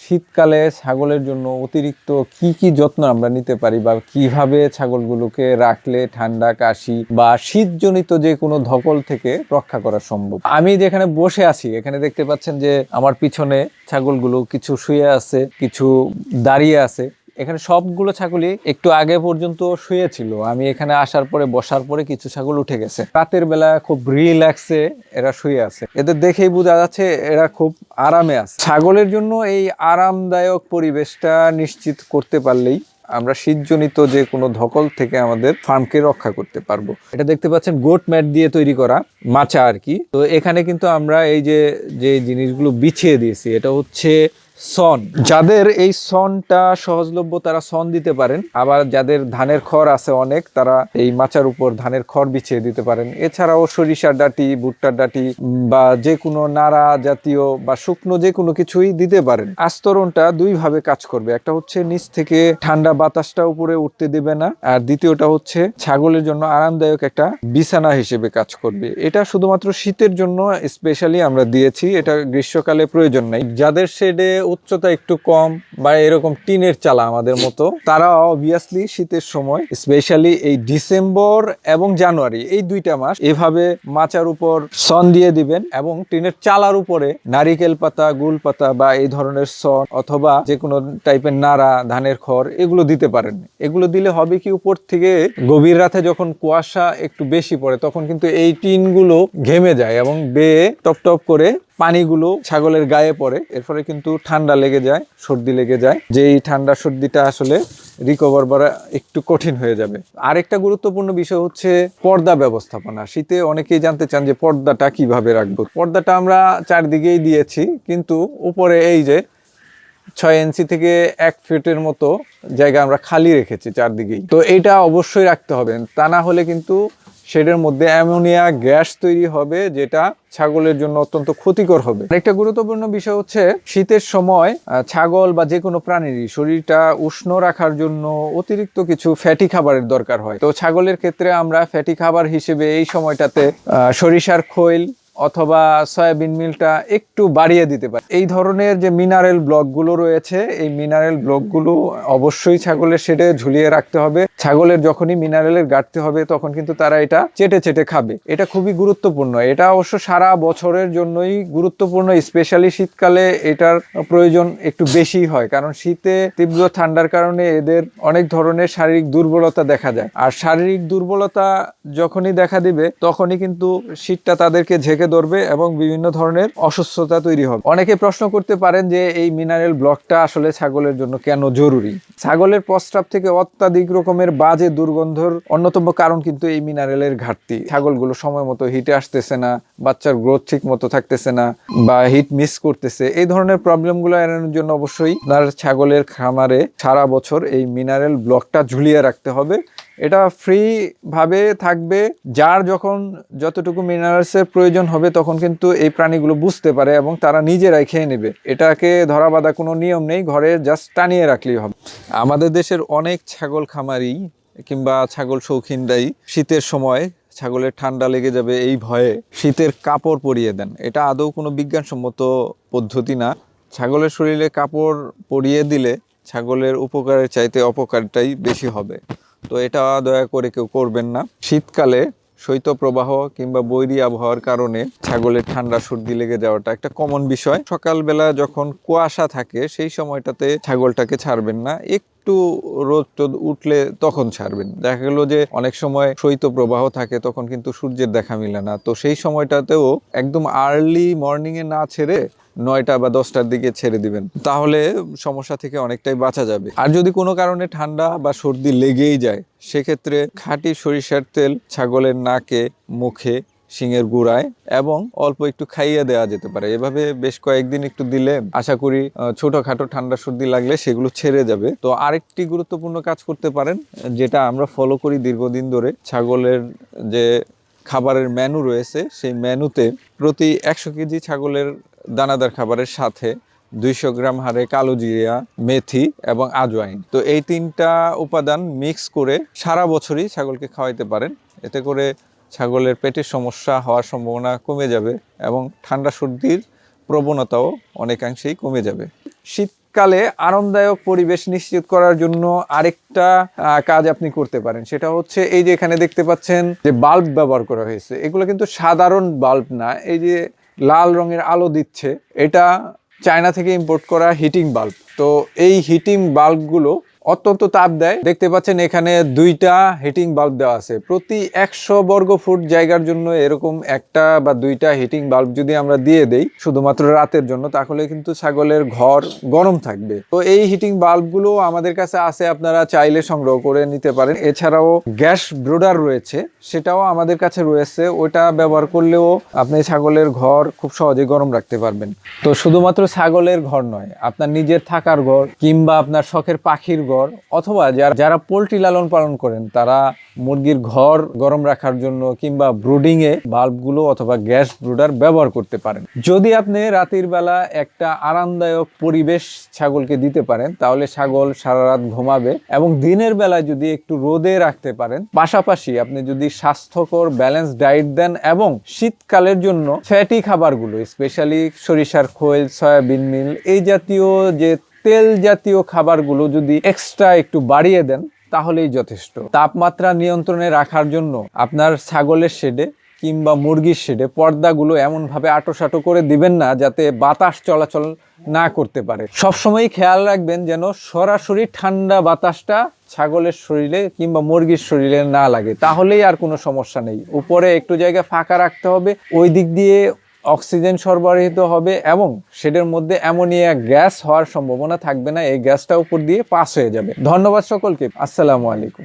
শীতকালে ছাগলের জন্য অতিরিক্ত কি কি যত্ন আমরা নিতে পারি বা কিভাবে ছাগলগুলোকে রাখলে ঠান্ডা, কাশি বা শীতজনিত যে কোনো ধকল থেকে রক্ষা করা সম্ভব। আমি যেখানে বসে আছি এখানে দেখতে পাচ্ছেন যে আমার পিছনে ছাগলগুলো কিছু শুয়ে আছে, কিছু দাঁড়িয়ে আছে। এখানে সবগুলো ছাগলই একটু আগে পর্যন্ত শুয়ে ছিল। আমি এখানে আসার পরে বসার পরে কিছু ছাগল উঠে গেছে। রাতের বেলা খুব রিল্যাক্সে এরা শুয়ে আছে। এদের দেখেই বোঝা যাচ্ছে এরা খুব আরামে আছে। ছাগলের জন্য এই আরামদায়ক পরিবেশটা নিশ্চিত করতে পারলেই আমরা শীতজনিত যে কোনো ধকল থেকে আমাদের ফার্মকে রক্ষা করতে পারবো। এটা দেখতে পাচ্ছেন গোট ম্যাট দিয়ে তৈরি করা মাচা আর কি। তো এখানে কিন্তু আমরা এই যে জিনিসগুলো বিছিয়ে দিয়েছি এটা হচ্ছে সন। যাদের এই সনটা সহজলভ্য তারা সন দিতে পারেন, আবার যাদের ধানের খড় আছে অনেক তারা এই মাচার উপর ধানের খড় বিছিয়ে দিতে পারেন। এছাড়াও সরিষার ডাঁটি, ভুট্টার ডাঁটি বা যে কোনো নাড়া জাতীয় বা শুকনো যে কোনো কিছুই দিতে পারেন। আস্তরণটা দুই ভাবে কাজ করবে, একটা হচ্ছে নিচ থেকে ঠান্ডা বাতাসটা উপরে উঠতে দেবে না, আর দ্বিতীয়টা হচ্ছে ছাগলের জন্য আরামদায়ক একটা বিছানা হিসেবে কাজ করবে। এটা শুধুমাত্র শীতের জন্য স্পেশালি আমরা দিয়েছি, এটা গ্রীষ্মকালে প্রয়োজন নাই। যাদের শেডে উচ্চতা একটু কম বা এরকম টিনের চালা আমাদের মতো, তারা অবভিয়াসলি শীতের সময় স্পেশালি এই ডিসেম্বর এবং জানুয়ারি এই দুইটা মাস এভাবে মাচার উপর সন দিয়ে দিবেন এবং টিনের চালার উপরে নারিকেল পাতা, গুল পাতা বা এই ধরনের সন অথবা যে কোনো টাইপের নাড়া, ধানের খড় এগুলো দিতে পারেন। এগুলো দিলে হবে কি, উপর থেকে গভীর রাতে যখন কুয়াশা একটু বেশি পড়ে তখন কিন্তু এই টিনগুলো ঘেমে যায় এবং বেয়ে টপ টপ করে পানিগুলো ছাগলের গায়ে পড়ে। এর ফলে কিন্তু ঠান্ডা লেগে যায়, সর্দি লেগে যায়, যে এই ঠান্ডা সর্দিটা আসলে রিকভার করা একটু কঠিন হয়ে যাবে। আরেকটা গুরুত্বপূর্ণ বিষয় হচ্ছে পর্দা ব্যবস্থাপনা। শীতে অনেকেই জানতে চান যে পর্দাটা কিভাবে রাখবো। পর্দাটা আমরা চারদিকেই দিয়েছি, কিন্তু উপরে এই যে 6 ইঞ্চি থেকে 1 ফিটের মতো জায়গা আমরা খালি রেখেছি চারদিকেই। তো এটা অবশ্যই রাখতে হবে, তা না হলে কিন্তু শেডের মধ্যে অ্যামোনিয়া গ্যাস তৈরি হবে, যেটা ছাগলের জন্য অত্যন্ত ক্ষতিকর হবে। আরেকটা গুরুত্বপূর্ণ বিষয় হচ্ছে শীতের সময় ছাগল বা যে কোনো প্রাণীরই শরীরটা উষ্ণ রাখার জন্য অতিরিক্ত কিছু ফ্যাটি খাবারের দরকার হয়। তো ছাগলের ক্ষেত্রে আমরা ফ্যাটি খাবার হিসেবে এই সময়টাতে সরিষার খৈল অথবা সয়াবিন মিলটা একটু বাড়িয়ে দিতে পারে। এই ধরনের যে মিনারেল ব্লকগুলো রয়েছে, এই মিনারেল ব্লকগুলো অবশ্যই ছাগলের শেডে ঝুলিয়ে রাখতে হবে। ছাগলের যখনই মিনারেলের ঘাটতি হবে তখন কিন্তু তারা এটা চেটে চেটে খাবে। এটা খুবই গুরুত্বপূর্ণ। এটা অবশ্য সারা বছরের জন্যই গুরুত্বপূর্ণ, স্পেশালি শীতকালে এটার প্রয়োজন একটু বেশি হয়, কারণ শীতে তীব্র ঠান্ডার কারণে এদের অনেক ধরনের শারীরিক দুর্বলতা দেখা যায়। আর শারীরিক দুর্বলতা যখনই দেখা দিবে তখনই কিন্তু শীতটা তাদেরকে ঝেঁকে ধরবে এবং বিভিন্ন ধরনের অসুস্থতা তৈরি হবে। অনেকে প্রশ্ন করতে পারেন যে এই মিনারেল ব্লকটা আসলে ছাগলের জন্য কেন জরুরি। ছাগলের প্রস্রাব থেকে অত্যাধিক রকমের বাজে দুর্গন্ধর অন্যতম কারণ কিন্তু এই মিনারেলের ঘাটতি। ছাগলগুলো সময় মতো হিটে আসতেছে না, বাচ্চার গ্রোথ ঠিক মতো থাকতেছে না বা হিট মিস করতেছে। এই ধরনের প্রবলেমগুলো এড়ানোর জন্য অবশ্যই তার ছাগলের খামারে সারা বছর এই মিনারেল ব্লকটা ঝুলিয়ে রাখতে হবে। এটা ফ্রি ভাবে থাকবে, যার যখন যতটুকু মিনারেলসের প্রয়োজন হবে তখন কিন্তু এই প্রাণীগুলো বুঝতে পারে এবং তারা নিজেরাই খেয়ে নেবে। এটাকে ধরা বাঁধা কোনো নিয়ম নেই, ঘরে জাস্ট টানিয়ে রাখলেই হবে। আমাদের দেশের অনেক ছাগল খামারি কিংবা ছাগল শৌখিনরাই শীতের সময় ছাগলের ঠান্ডা লেগে যাবে এই ভয়ে শীতের কাপড় পরিয়ে দেন। এটা আদৌ কোনো বিজ্ঞানসম্মত পদ্ধতি না। ছাগলের শরীরে কাপড় পরিয়ে দিলে ছাগলের উপকারের চাইতে অপকারটাই বেশি হবে। তো এটা দয়া করে কেউ করবেন না। শীতকালে শৈত্যপ্রবাহ কিংবা বৈরী আবহাওয়ার কারণে ছাগলের ঠান্ডা সর্দি লেগে যাওয়াটা একটা কমন বিষয়। সকালবেলা যখন কুয়াশা থাকে সেই সময়টাতে ছাগলটাকে ছাড়বেন না, একটু রোদ টোদ উঠলে তখন ছাড়বেন। দেখা গেল যে অনেক সময় শৈত্যপ্রবাহ থাকে, তখন কিন্তু সূর্যের দেখা মিলে না। তো সেই সময়টাতেও একদম আর্লি মর্নিংয়ে না ছেড়ে 9টা বা 10টার দিকে ছেড়ে দিবেন, তাহলে সমস্যা থেকে অনেকটাই বাঁচা যাবে। আর যদি কোনো কারণে ঠান্ডা বা সর্দি লেগেই যায় সেক্ষেত্রে খাঁটি সরিষার তেল ছাগলের নাকে, মুখে, শিঙের গোড়ায় এবং অল্প একটু খাইয়ে দেওয়া যেতে পারে। এভাবে বেশ কয়েকদিন একটু দিলে আশা করি ছোটখাটো ঠান্ডা সর্দি লাগলে সেগুলো ছেড়ে যাবে। তো আরেকটি গুরুত্বপূর্ণ কাজ করতে পারেন, যেটা আমরা ফলো করি দীর্ঘদিন ধরে। ছাগলের যে খাবারের মেনু রয়েছে সেই মেনুতে প্রতি 100 কেজি ছাগলের দানাদার খাবারের সাথে 200 গ্রাম হারে কালো জিরা, মেথি এবং আজওয়াইন, তো এই 3টা উপাদান মিক্স করে সারা বছরই ছাগলকে খাওয়াইতে পারেন। এতে করে ছাগলের পেটের সমস্যা হওয়ার সম্ভাবনা কমে যাবে এবং ঠান্ডা সর্দির প্রবণতাও অনেকাংশেই কমে যাবে। শীত শীতকালে আরামদায়ক পরিবেশ নিশ্চিত করার জন্য আরেকটা কাজ আপনি করতে পারেন, সেটা হচ্ছে এই যে এখানে দেখতে পাচ্ছেন যে বাল্ব ব্যবহার করা হয়েছে, এগুলো কিন্তু সাধারণ বাল্ব না, এই যে লাল রঙের আলো দিচ্ছে, এটা চায়না থেকে ইম্পোর্ট করা হিটিং বাল্ব। তো এই হিটিং বাল্বগুলো অত্যন্ত তাপ দেয়। দেখতে পাচ্ছেন এখানে 2টা হিটিং বাল্ব দেওয়া আছে। প্রতি 100 বর্গ ফুট জায়গার জন্য এরকম 1টা বা 2টা হিটিং বাল্ব যদি আমরা দিয়ে দেই শুধুমাত্র রাতের জন্য, তাহলে কিন্তু ছাগলের ঘর গরম থাকবে। তো এই হিটিং বাল্বগুলো আমাদের কাছে আছে, আপনারা চাইলে সংগ্রহ করে নিতে পারেন। এছাড়াও গ্যাস ব্রোডার রয়েছে, সেটাও আমাদের কাছে রয়েছে, ওটা ব্যবহার করলেও আপনি ছাগলের ঘর খুব সহজে গরম রাখতে পারবেন। তো শুধুমাত্র ছাগলের ঘর নয়, আপনার নিজের থাকার ঘর কিংবা আপনার শখের পাখির ঘর, অথবা যারা পোল্ট্রি লালন পালন করেন তারা মুরগির ঘর গরম রাখার জন্য কিংবা ব্রুডিং এ বাল্বগুলো অথবা গ্যাস ব্রুডার ব্যবহার করতে পারেন। যদি আপনি রাতের বেলা একটা আরামদায়ক পরিবেশ ছাগলকে দিতে পারেন, তাহলে ছাগল সারা রাত ঘুমাবে। এবং দিনের বেলায় যদি একটু রোদে রাখতে পারেন, পাশাপাশি আপনি যদি স্বাস্থ্যকর ব্যালেন্স ডায়েট দেন এবং শীতকালের জন্য ফ্যাটি খাবারগুলো, স্পেশালি সরিষার খোল, সয়াবিন মিল, এই জাতীয় যে তেল জাতীয় খাবারগুলো যদি এক্সট্রা একটু বাড়িয়ে দেন তাহলেই যথেষ্ট। তাপমাত্রা নিয়ন্ত্রণে রাখার জন্য আপনার ছাগলের শেডে কিংবা মুরগির শেডে পর্দাগুলো এমনভাবে আঁটোসাঁটো করে দিবেন না যাতে বাতাস চলাচল না করতে পারে। সবসময় খেয়াল রাখবেন যেন সরাসরি ঠান্ডা বাতাসটা ছাগলের শরীরে কিংবা মুরগির শরীরে না লাগে, তাহলেই আর কোনো সমস্যা নেই। উপরে একটু জায়গা ফাঁকা রাখতে হবে, ওই দিক দিয়ে অক্সিজেন সরবরাহিত হবে এবং শেডের মধ্যে অ্যামোনিয়া গ্যাস হওয়ার সম্ভাবনা থাকবে না, এই গ্যাসটা উপর দিয়ে পাস হয়ে যাবে। ধন্যবাদ সকলকে, আসসালামু আলাইকুম।